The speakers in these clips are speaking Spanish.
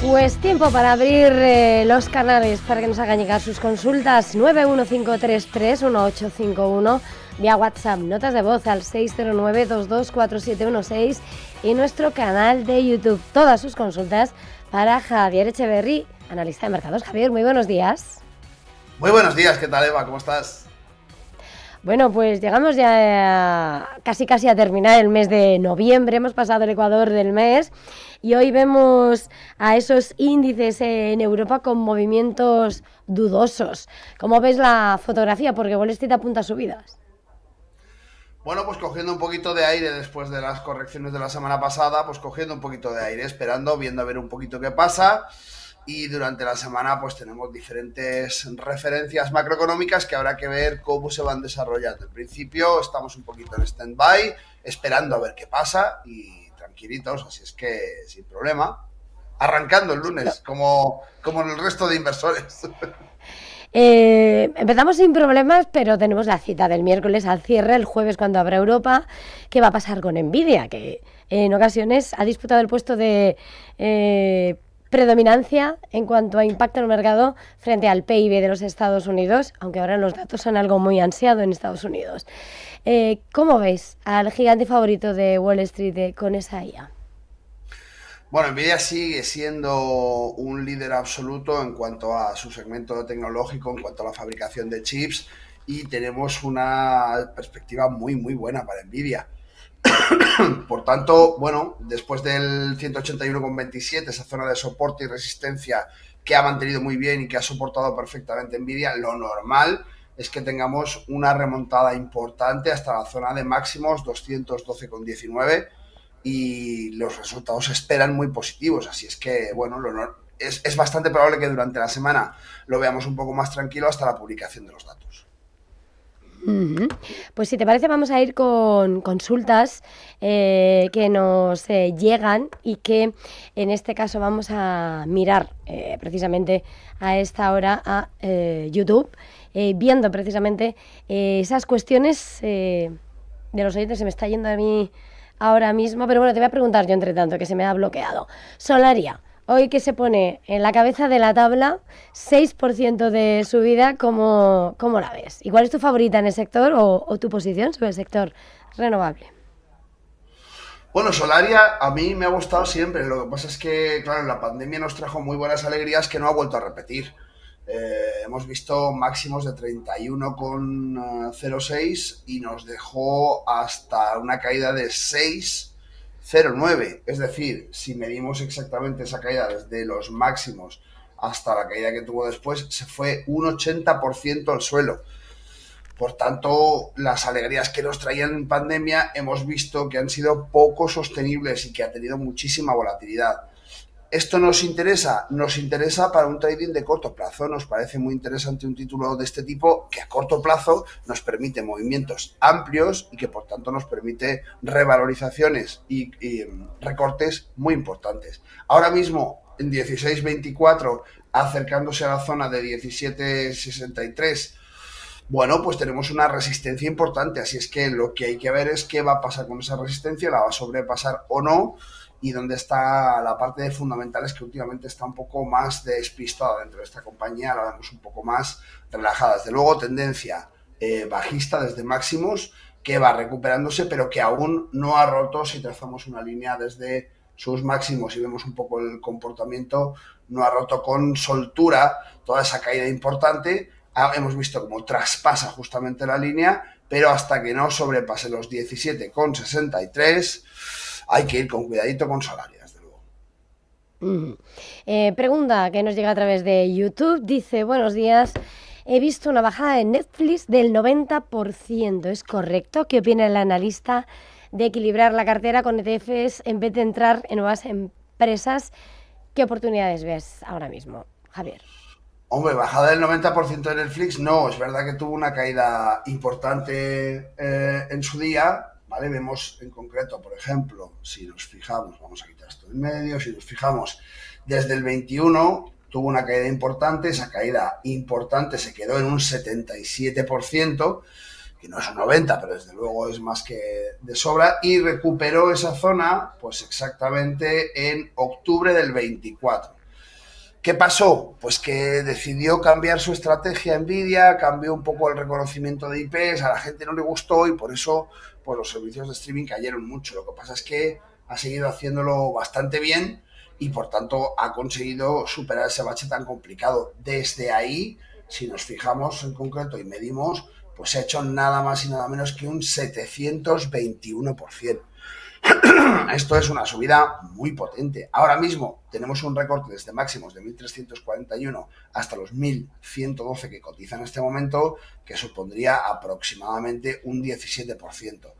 Pues tiempo para abrir los canales para que nos hagan llegar sus consultas. 915331851 vía WhatsApp, notas de voz al 609224716 y nuestro canal de YouTube. Todas sus consultas para Javier Echeverri, analista de mercados. Javier, muy buenos días. Muy buenos días, ¿qué tal, Eva? ¿Cómo estás? Bueno, pues llegamos ya casi a terminar el mes de noviembre, hemos pasado el ecuador del mes y hoy vemos a esos índices en Europa con movimientos dudosos. ¿Cómo ves la fotografía? Porque Wall Street apunta a subidas. Bueno, pues cogiendo un poquito de aire después de las correcciones de la semana pasada, pues cogiendo un poquito de aire, esperando, viendo a ver un poquito qué pasa. Y durante la semana pues tenemos diferentes referencias macroeconómicas que habrá que ver cómo se van desarrollando. En principio estamos un poquito en stand-by, esperando a ver qué pasa y tranquilitos, así es que sin problema. Arrancando el lunes, como el resto de inversores. Empezamos sin problemas, pero tenemos la cita del miércoles al cierre, el jueves cuando habrá Europa. ¿Qué va a pasar con Nvidia? Que en ocasiones ha disputado el puesto de predominancia en cuanto a impacto en el mercado frente al PIB de los Estados Unidos, aunque ahora los datos son algo muy ansiado en Estados Unidos. ¿Cómo veis al gigante favorito de Wall Street con esa IA? Bueno, Nvidia sigue siendo un líder absoluto en cuanto a su segmento tecnológico, en cuanto a la fabricación de chips, y tenemos una perspectiva muy buena para Nvidia. Por tanto, bueno, después del 181,27, esa zona de soporte y resistencia que ha mantenido muy bien y que ha soportado perfectamente Nvidia, lo normal es que tengamos una remontada importante hasta la zona de máximos 212,19 y los resultados se esperan muy positivos. Así es que, bueno, es bastante probable que durante la semana lo veamos un poco más tranquilo hasta la publicación de los datos. Pues si te parece vamos a ir con consultas que nos llegan y que en este caso vamos a mirar precisamente a esta hora a YouTube, viendo precisamente esas cuestiones de los oyentes. Se me está yendo a mí ahora mismo, pero bueno, te voy a preguntar yo entre tanto, que se me ha bloqueado. Solaria. Hoy que se pone en la cabeza de la tabla, 6% de subida, ¿cómo la ves? ¿Y cuál es tu favorita en el sector o tu posición sobre el sector renovable? Bueno, Solaria a mí me ha gustado siempre. Lo que pasa es que, claro, la pandemia nos trajo muy buenas alegrías que no ha vuelto a repetir. Hemos visto máximos de 31,06 y nos dejó hasta una caída de 6,09. Es decir, si medimos exactamente esa caída desde los máximos hasta la caída que tuvo después, se fue un 80% al suelo. Por tanto, las alegrías que nos traían en pandemia hemos visto que han sido poco sostenibles y que ha tenido muchísima volatilidad. ¿Esto nos interesa? Nos interesa para un trading de corto plazo. Nos parece muy interesante un título de este tipo que a corto plazo nos permite movimientos amplios y que por tanto nos permite revalorizaciones y recortes muy importantes. Ahora mismo en 16.24, acercándose a la zona de 17.63, bueno, pues tenemos una resistencia importante, así es que lo que hay que ver es qué va a pasar con esa resistencia, la va a sobrepasar o no, y dónde está la parte de fundamentales que últimamente está un poco más despistada dentro de esta compañía, la vemos un poco más relajada. Desde luego, tendencia bajista desde máximos, que va recuperándose, pero que aún no ha roto. Si trazamos una línea desde sus máximos y vemos un poco el comportamiento, no ha roto con soltura toda esa caída importante. Hemos visto cómo traspasa justamente la línea, pero hasta que no sobrepase los 17,63 hay que ir con cuidadito con Solaria, desde luego. Pregunta que nos llega a través de YouTube, dice: buenos días, he visto una bajada en Netflix del 90%, ¿es correcto? ¿Qué opina el analista de equilibrar la cartera con ETFs en vez de entrar en nuevas empresas? ¿Qué oportunidades ves ahora mismo, Javier? Hombre, bajada del 90% de Netflix, no, es verdad que tuvo una caída importante en su día, ¿vale? Vemos en concreto, por ejemplo, si nos fijamos, vamos a quitar esto en medio, si nos fijamos, desde el 21 tuvo una caída importante, esa caída importante se quedó en un 77%, que no es un 90%, pero desde luego es más que de sobra, y recuperó esa zona, pues exactamente en octubre del 24. ¿Qué pasó? Pues que decidió cambiar su estrategia Nvidia, cambió un poco el reconocimiento de IPs, a la gente no le gustó y por eso pues, los servicios de streaming cayeron mucho. Lo que pasa es que ha seguido haciéndolo bastante bien y por tanto ha conseguido superar ese bache tan complicado. Desde ahí, si nos fijamos en concreto y medimos, pues se ha hecho nada más y nada menos que un 721%. Esto es una subida muy potente. Ahora mismo tenemos un recorte desde máximos de 1.341 hasta los 1.112 que cotiza en este momento, que supondría aproximadamente un 17%.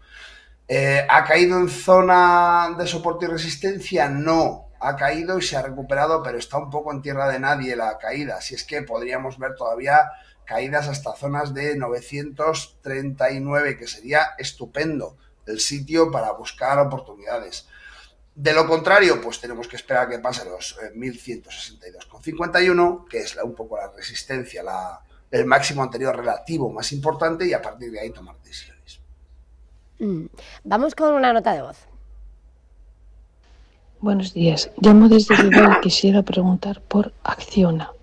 ¿Ha caído en zona de soporte y resistencia? No, ha caído y se ha recuperado, pero está un poco en tierra de nadie la caída. Si es que podríamos ver todavía caídas hasta zonas de 939, que sería estupendo el sitio para buscar oportunidades. De lo contrario, pues tenemos que esperar a que pase los 1162,51, que es un poco la resistencia, el máximo anterior relativo más importante, y a partir de ahí tomar decisiones. Vamos con una nota de voz. Buenos días. Llamo desde Bilbao y quisiera preguntar por Acciona.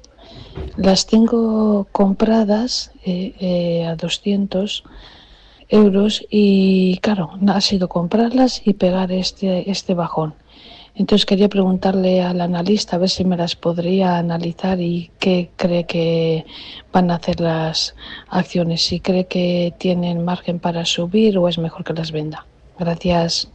Las tengo compradas a 200 euros y claro, ha sido comprarlas y pegar este bajón. Entonces quería preguntarle al analista a ver si me las podría analizar y qué cree que van a hacer las acciones, si cree que tienen margen para subir o es mejor que las venda. Gracias.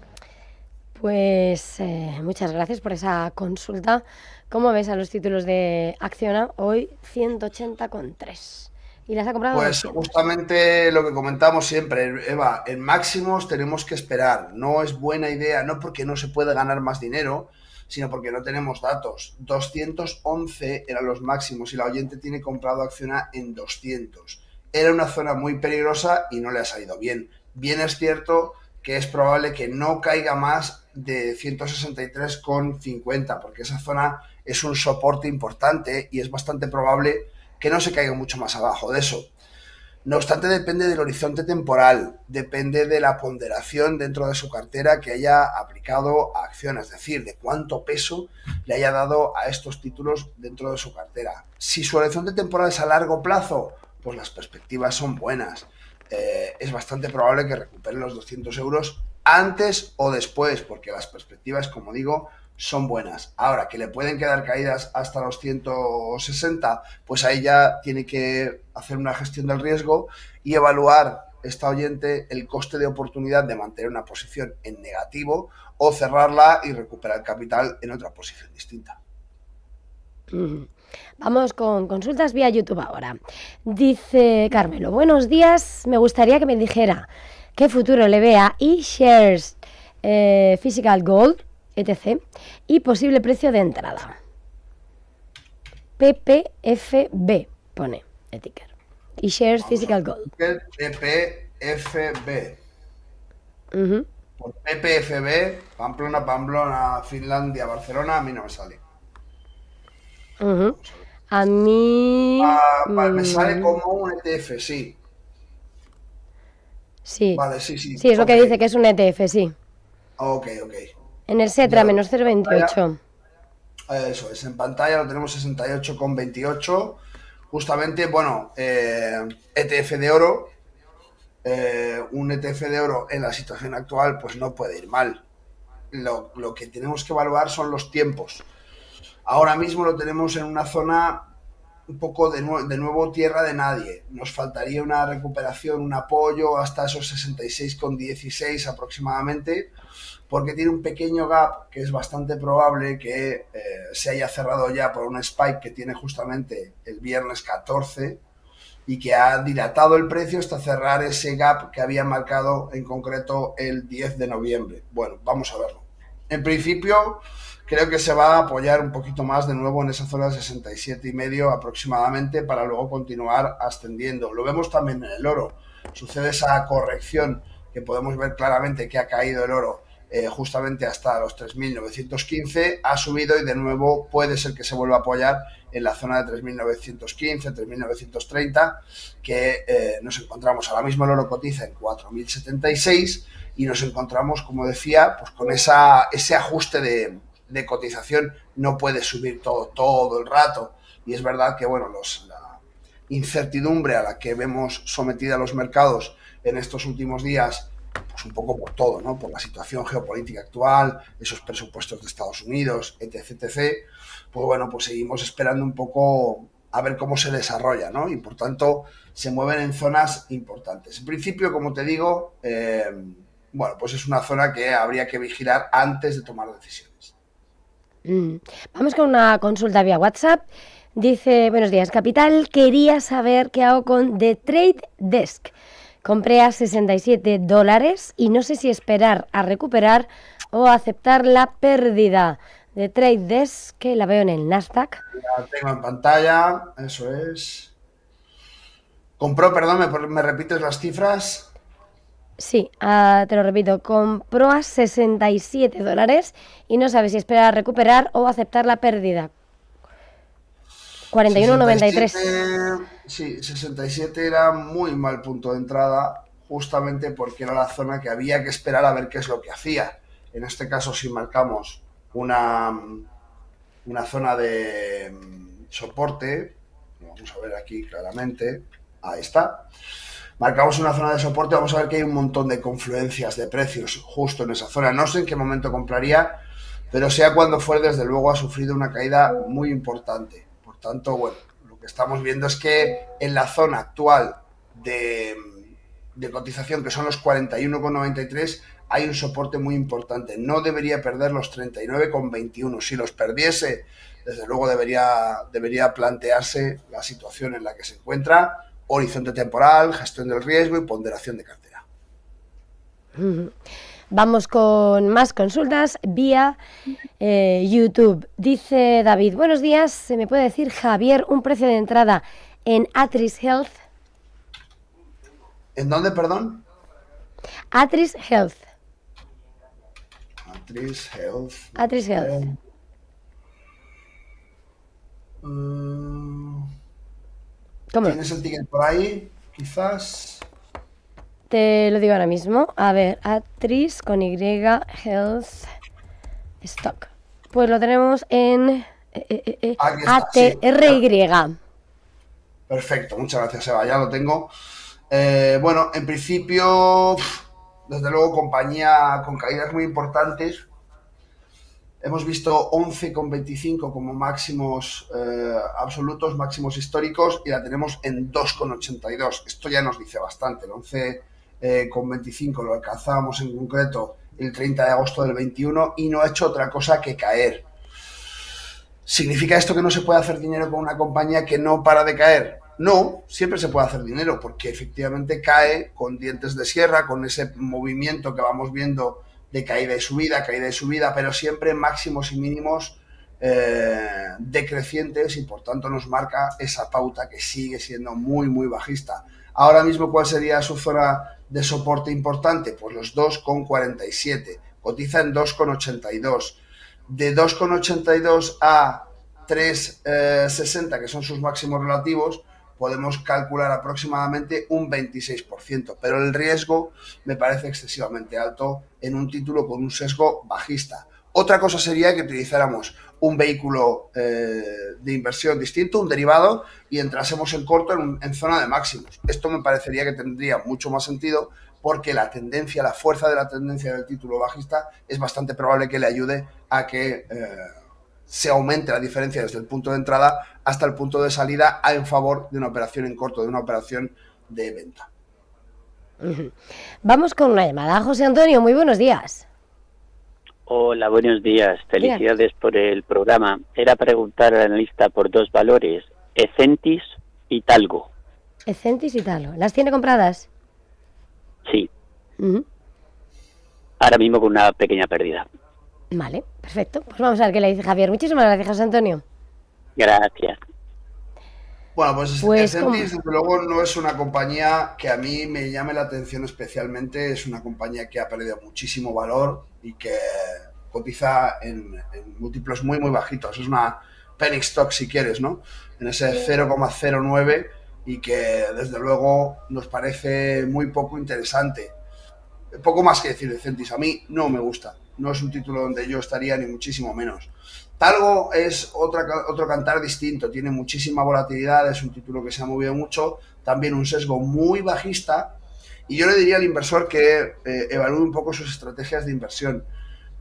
Pues muchas gracias por esa consulta. ¿Cómo ves a los títulos de Acciona? Hoy 180,3. ¿Y las ha comprado? Pues 200. Justamente lo que comentamos siempre, Eva, en máximos tenemos que esperar. No es buena idea, no porque no se puede ganar más dinero, sino porque no tenemos datos. 211 eran los máximos y la oyente tiene comprado Acciona en 200. Era una zona muy peligrosa y no le ha salido bien. Bien es cierto que es probable que no caiga más de 163,50, porque esa zona es un soporte importante y es bastante probable que no se caiga mucho más abajo de eso. No obstante, depende del horizonte temporal, depende de la ponderación dentro de su cartera que haya aplicado a Acciona, es decir, de cuánto peso le haya dado a estos títulos dentro de su cartera. Si su horizonte temporal es a largo plazo, pues las perspectivas son buenas. Es bastante probable que recuperen los 200 euros antes o después, porque las perspectivas, como digo, son buenas. Ahora, que le pueden quedar caídas hasta los 160, pues ahí ya tiene que hacer una gestión del riesgo y evaluar esta oyente el coste de oportunidad de mantener una posición en negativo o cerrarla y recuperar capital en otra posición distinta. Vamos con consultas vía YouTube ahora. Dice Carmelo, buenos días, me gustaría que me dijera qué futuro le ve a eShares Physical Gold, etc. y posible precio de entrada. PPFB pone el ticker. eShares Physical Gold. PPFB. Uh-huh. Por PPFB, Pamplona, Finlandia, Barcelona, a mí no me sale. Uh-huh. A mí... Vale, me sale como un ETF, sí. Sí. Vale, sí. Sí, es lo que dice que es un ETF, sí. Ok. En el Setra, menos 0,28. Eso es, en pantalla lo tenemos 68,28. Justamente, bueno, ETF de oro. Un ETF de oro en la situación actual, pues no puede ir mal. Lo que tenemos que evaluar son los tiempos. Ahora mismo lo tenemos en una zona un poco de nuevo tierra de nadie. Nos faltaría una recuperación, un apoyo hasta esos 66,16 aproximadamente, porque tiene un pequeño gap que es bastante probable que se haya cerrado ya por un spike que tiene justamente el viernes 14 y que ha dilatado el precio hasta cerrar ese gap que había marcado en concreto el 10 de noviembre. Bueno, vamos a verlo. En principio, creo que se va a apoyar un poquito más de nuevo en esa zona de 67,5 aproximadamente para luego continuar ascendiendo. Lo vemos también en el oro. Sucede esa corrección que podemos ver claramente que ha caído el oro justamente hasta los 3.915, ha subido y de nuevo puede ser que se vuelva a apoyar en la zona de 3.915, 3.930, que nos encontramos. Ahora mismo el oro cotiza en 4.076 y nos encontramos, como decía, pues con ese ajuste de de cotización no puede subir todo el rato. Y es verdad que, bueno, la incertidumbre a la que vemos sometida a los mercados en estos últimos días, pues un poco por todo, ¿no? Por la situación geopolítica actual, esos presupuestos de Estados Unidos, etc. Pues bueno, pues seguimos esperando un poco a ver cómo se desarrolla, ¿no? Y por tanto se mueven en zonas importantes. En principio, como te digo, bueno, pues es una zona que habría que vigilar antes de tomar decisiones. Vamos con una consulta vía WhatsApp. Dice, buenos días, Capital, quería saber qué hago con The Trade Desk. Compré a $67 y no sé si esperar a recuperar o aceptar la pérdida. The Trade Desk, que la veo en el Nasdaq. La tengo en pantalla, eso es. Compró, perdón, ¿me repites las cifras? Sí, te lo repito, compró a $67 y no sabe si esperar a recuperar o aceptar la pérdida. 41,93. Sí, 67 era muy mal punto de entrada, justamente porque era la zona que había que esperar a ver qué es lo que hacía. En este caso, si marcamos una zona de soporte, vamos a ver aquí claramente, ahí está. Marcamos una zona de soporte, vamos a ver que hay un montón de confluencias de precios justo en esa zona. No sé en qué momento compraría, pero sea cuando fuere, desde luego ha sufrido una caída muy importante. Por tanto, bueno, lo que estamos viendo es que en la zona actual de cotización, que son los 41,93, hay un soporte muy importante. No debería perder los 39,21. Si los perdiese, desde luego debería plantearse la situación en la que se encuentra, horizonte temporal, gestión del riesgo y ponderación de cartera. Vamos con más consultas vía YouTube. Dice David, buenos días, ¿se me puede decir, Javier, un precio de entrada en Atris Health? ¿En dónde, perdón? Atris Health. Atris Health. Atris Health. ¿Tienes el ticket por ahí? Quizás. Te lo digo ahora mismo. A ver, Atris con Y, Health, Stock. Pues lo tenemos en ATRY. Sí. Perfecto, muchas gracias, Eva. Ya lo tengo. Bueno, en principio, desde luego, compañía con caídas muy importantes. Hemos visto 11,25 como máximos absolutos, máximos históricos, y la tenemos en 2,82. Esto ya nos dice bastante. El 11,25 lo alcanzábamos en concreto el 30 de agosto del 21 y no ha hecho otra cosa que caer. ¿Significa esto que no se puede hacer dinero con una compañía que no para de caer? No, siempre se puede hacer dinero porque efectivamente cae con dientes de sierra, con ese movimiento que vamos viendo de caída y subida, pero siempre máximos y mínimos decrecientes, y por tanto nos marca esa pauta que sigue siendo muy, muy bajista. Ahora mismo, ¿cuál sería su zona de soporte importante? Pues los 2,47, cotiza en 2,82. De 2,82 a 3,60, que son sus máximos relativos, podemos calcular aproximadamente un 26%, pero el riesgo me parece excesivamente alto en un título con un sesgo bajista. Otra cosa sería que utilizáramos un vehículo de inversión distinto, un derivado, y entrásemos en corto en zona de máximos. Esto me parecería que tendría mucho más sentido, porque la tendencia, la fuerza de la tendencia del título bajista es bastante probable que le ayude a que se aumente la diferencia desde el punto de entrada hasta el punto de salida en favor de una operación en corto, de una operación de venta. Vamos con una llamada. José Antonio, muy buenos días. Hola, buenos días. Felicidades por el programa. Era preguntar al analista por dos valores, Ecentis y Talgo. Ecentis y Talgo. ¿Las tiene compradas? Sí. Ahora mismo con una pequeña pérdida. Vale, perfecto. Pues vamos a ver qué le dice Javier. Muchísimas gracias, José Antonio. Gracias. Bueno, pues Ecentis, desde luego, no es una compañía que a mí me llame la atención especialmente. Es una compañía que ha perdido muchísimo valor y que cotiza en múltiplos muy, muy bajitos. Es una penny stock, si quieres, ¿no? En ese 0,09, y que desde luego nos parece muy poco interesante. Poco más que decir de Ecentis. A mí no me gusta. no es un título donde yo estaría ni muchísimo menos. Talgo es otro cantar distinto, tiene muchísima volatilidad, es un título que se ha movido mucho, también un sesgo muy bajista, y yo le diría al inversor que evalúe un poco sus estrategias de inversión,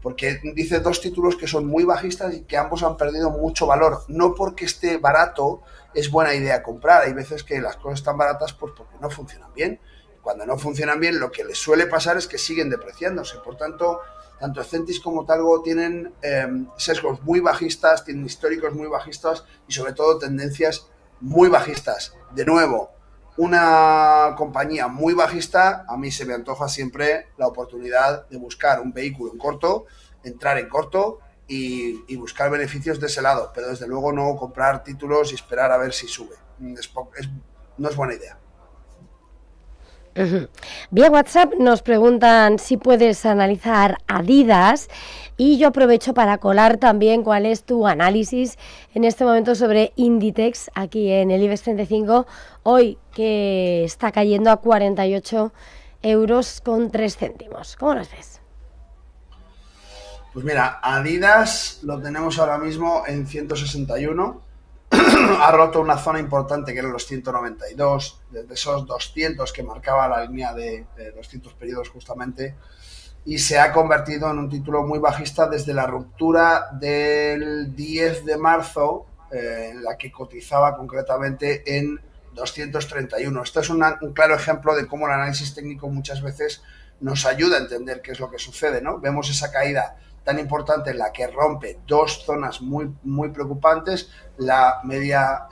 porque dice dos títulos que son muy bajistas y que ambos han perdido mucho valor. No porque esté barato es buena idea comprar, hay veces que las cosas están baratas pues porque no funcionan bien. Cuando no funcionan bien, lo que les suele pasar es que siguen depreciándose. Por tanto, tanto Ecentis como Talgo tienen sesgos muy bajistas, tienen históricos muy bajistas y sobre todo tendencias muy bajistas. De nuevo, una compañía muy bajista, a mí se me antoja siempre la oportunidad de buscar un vehículo en corto, entrar en corto y buscar beneficios de ese lado, pero desde luego no comprar títulos y esperar a ver si sube. No es buena idea. Vía WhatsApp nos preguntan si puedes analizar Adidas y yo aprovecho para colar también cuál es tu análisis en este momento sobre Inditex aquí en el IBEX 35, hoy que está cayendo a 48 euros con 3 céntimos. ¿Cómo los ves? Pues mira, Adidas lo tenemos ahora mismo en 161. Ha roto una zona importante que eran los 192, desde esos 200 que marcaba la línea de 200 periodos justamente, y se ha convertido en un título muy bajista desde la ruptura del 10 de marzo, en la que cotizaba concretamente en 231. Esto es un claro ejemplo de cómo el análisis técnico muchas veces nos ayuda a entender qué es lo que sucede, ¿no? Vemos esa caída tan importante en la que rompe dos zonas muy, muy preocupantes, la media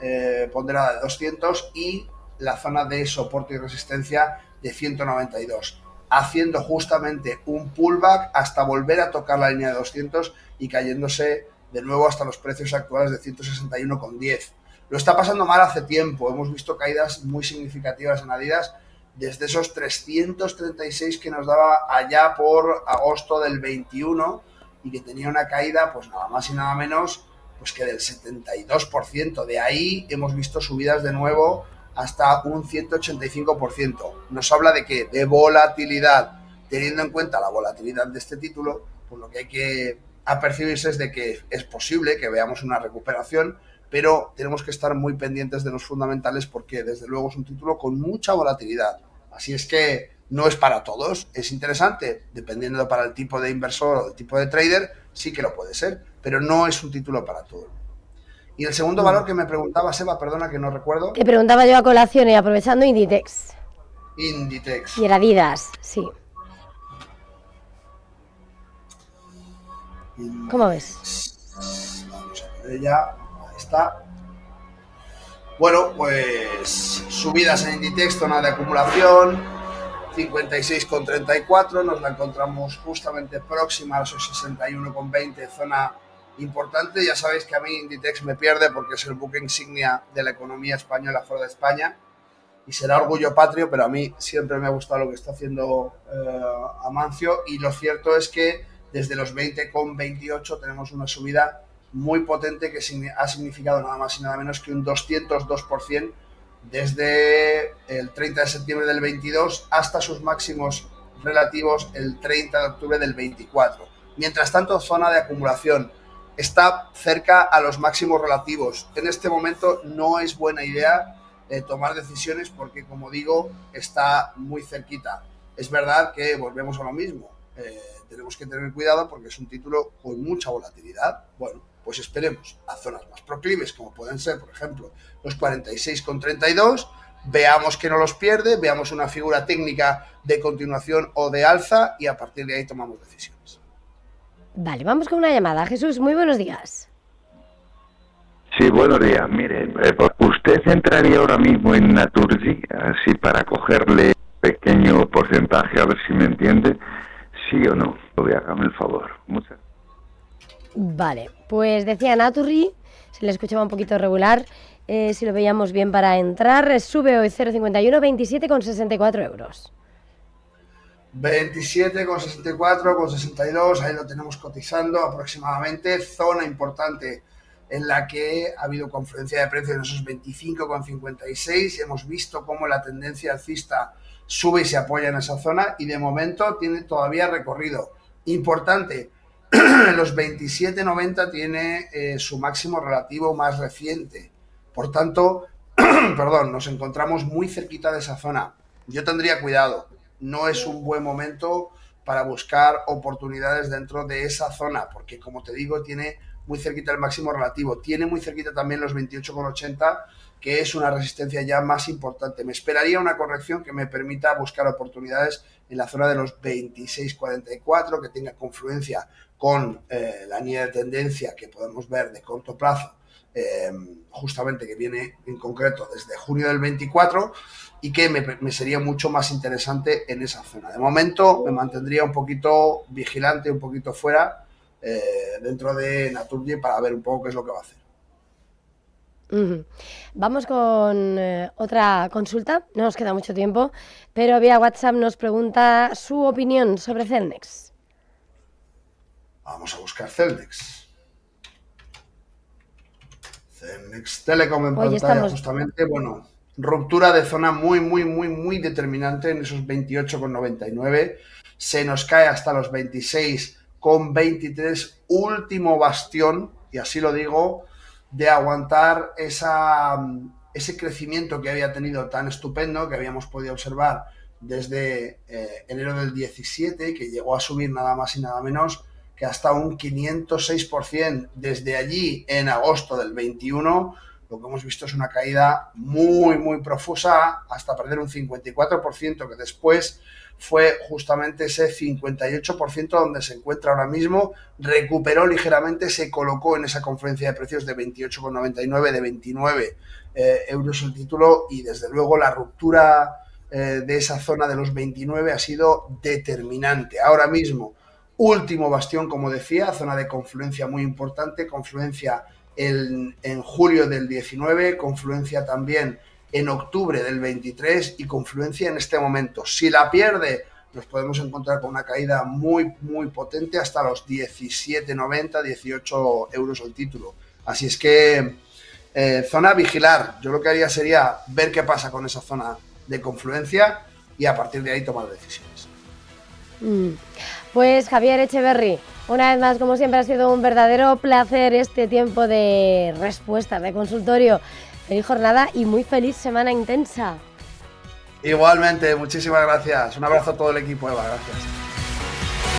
ponderada de 200 y la zona de soporte y resistencia de 192, haciendo justamente un pullback hasta volver a tocar la línea de 200 y cayéndose de nuevo hasta los precios actuales de 161,10. Lo está pasando mal hace tiempo, hemos visto caídas muy significativas en Adidas desde esos 336 que nos daba allá por agosto del 21 y que tenía una caída pues nada más y nada menos pues que del 72%. De ahí hemos visto subidas de nuevo hasta un 185%. Nos habla de qué? De volatilidad. Teniendo en cuenta la volatilidad de este título, pues lo que hay que apercibirse es de que es posible que veamos una recuperación, pero tenemos que estar muy pendientes de los fundamentales porque desde luego es un título con mucha volatilidad. Así es que no es para todos, es interesante, dependiendo para el tipo de inversor o el tipo de trader, sí que lo puede ser, pero no es un título para todo. Y el segundo valor que me preguntaba, Seba, perdona que no recuerdo. Te preguntaba yo a colación y aprovechando Inditex. Inditex. Y era Adidas, sí. Inditex. ¿Cómo ves? Vamos a ver ella, ahí está. Bueno, pues subidas en Inditex, zona de acumulación, 56,34, nos la encontramos justamente próxima a esos 61,20, zona importante. Ya sabéis que a mí Inditex me pierde porque es el buque insignia de la economía española fuera de España y será orgullo patrio, pero a mí siempre me ha gustado lo que está haciendo Amancio, y lo cierto es que desde los 20,28 tenemos una subida muy potente que ha significado nada más y nada menos que un 202% desde el 30 de septiembre del 22 hasta sus máximos relativos el 30 de octubre del 24. Mientras tanto, zona de acumulación está cerca a los máximos relativos. En este momento no es buena idea tomar decisiones porque, como digo, está muy cerquita. Es verdad que volvemos a lo mismo. Tenemos que tener cuidado porque es un título con mucha volatilidad. Bueno, pues esperemos a zonas más proclives, como pueden ser, por ejemplo, los 46,32, veamos que no los pierde, veamos una figura técnica de continuación o de alza y a partir de ahí tomamos decisiones. Vale, vamos con una llamada. Jesús, muy buenos días. Sí, buenos días. Mire, ¿usted entraría ahora mismo en Naturgy, así para cogerle pequeño porcentaje, a ver si me entiende? ¿Sí o no? Hágame el favor. Muchas gracias. Vale, pues decía Naturgy, se le escuchaba un poquito regular, si lo veíamos bien para entrar, sube hoy 0,51, 27,64 euros. 27,64, 62, ahí lo tenemos cotizando aproximadamente, zona importante en la que ha habido confluencia de precios en esos 25,56, hemos visto cómo la tendencia alcista sube y se apoya en esa zona y de momento tiene todavía recorrido. Importante, los 27,90 tiene su máximo relativo más reciente. Por tanto, perdón, nos encontramos muy cerquita de esa zona. Yo tendría cuidado. No es un buen momento para buscar oportunidades dentro de esa zona, porque como te digo, tiene muy cerquita el máximo relativo. Tiene muy cerquita también los 28,80, que es una resistencia ya más importante. Me esperaría una corrección que me permita buscar oportunidades en la zona de los 26,44, que tenga confluencia con la línea de tendencia que podemos ver de corto plazo, justamente que viene en concreto desde junio del 24, y que me sería mucho más interesante en esa zona. De momento me mantendría un poquito vigilante, un poquito fuera dentro de Naturgy para ver un poco qué es lo que va a hacer. Vamos con otra consulta, no nos queda mucho tiempo, pero vía WhatsApp nos pregunta su opinión sobre Celnex. Vamos a buscar Celnex. Celnex Telecom en pantalla, justamente, bueno, ruptura de zona muy determinante en esos 28,99. Se nos cae hasta los 26,23, último bastión, y así lo digo, de aguantar ese crecimiento que había tenido tan estupendo, que habíamos podido observar desde enero del 17, que llegó a subir nada más y nada menos que hasta un 506%. Desde allí, en agosto del 21, lo que hemos visto es una caída muy profusa, hasta perder un 54%, que después fue justamente ese 58% donde se encuentra ahora mismo. Recuperó ligeramente, se colocó en esa confluencia de precios de 28,99, de 29 euros el título, y desde luego la ruptura de esa zona de los 29 ha sido determinante. Ahora mismo, último bastión, como decía, zona de confluencia muy importante, confluencia en julio del 19, confluencia también en octubre del 23 y confluencia en este momento. Si la pierde, nos podemos encontrar con una caída muy potente hasta los 17,90, 18 euros el título. Así es que zona a vigilar. Yo lo que haría sería ver qué pasa con esa zona de confluencia y a partir de ahí tomar decisiones. Pues Javier Echeverri, una vez más, como siempre, ha sido un verdadero placer este tiempo de respuesta, de consultorio. Feliz jornada y muy feliz semana intensa. Igualmente, muchísimas gracias. Un abrazo a todo el equipo, Eva, gracias.